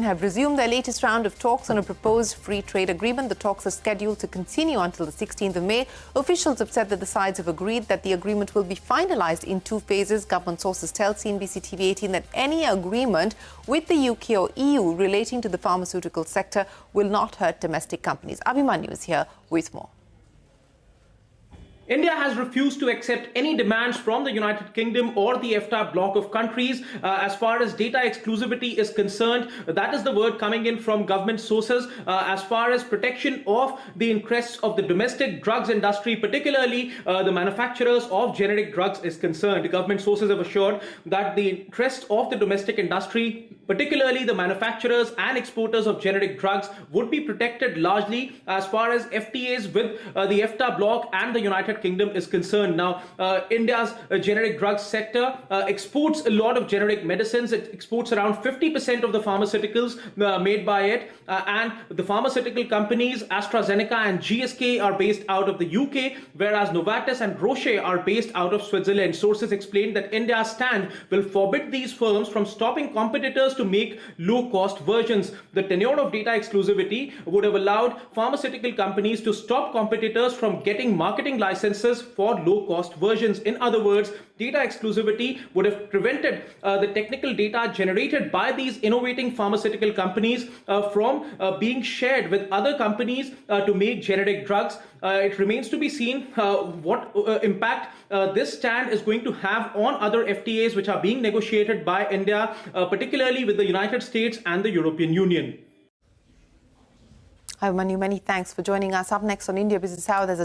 Have resumed their latest round of talks on a proposed free trade agreement. The talks are scheduled to continue until the 16th of May. Officials have said that the sides have agreed that the agreement will be finalized in 2 phases. Government sources tell CNBC-TV18 that any agreement with the UK or EU relating to the pharmaceutical sector will not hurt domestic companies. Abhhimanyu is here with more. India has refused to accept any demands from the United Kingdom or the FTA bloc of countries as far as data exclusivity is concerned. That is the word coming in from government sources as far as protection of the interests of the domestic drugs industry, particularly the manufacturers of generic drugs is concerned. Government sources have assured that the interest of the domestic industry, particularly the manufacturers and exporters of generic drugs, would be protected largely as far as FTAs with the FTA bloc and the United Kingdom is concerned. Now, India's generic drugs sector exports a lot of generic medicines. It exports around 50% of the pharmaceuticals made by it, and the pharmaceutical companies AstraZeneca and GSK are based out of the UK, whereas Novartis and Roche are based out of Switzerland. Sources explained that India's stand will forbid these firms from stopping competitors to make low-cost versions. The tenure of data exclusivity would have allowed pharmaceutical companies to stop competitors from getting marketing licenses for low-cost versions. In other words, data exclusivity would have prevented the technical data generated by these innovating pharmaceutical companies from being shared with other companies to make generic drugs. It remains to be seen what impact this stand is going to have on other FTAs which are being negotiated by India, particularly with the United States and the European Union. Abhhimanyu, many thanks for joining us. Up next on India Business Hour, there's a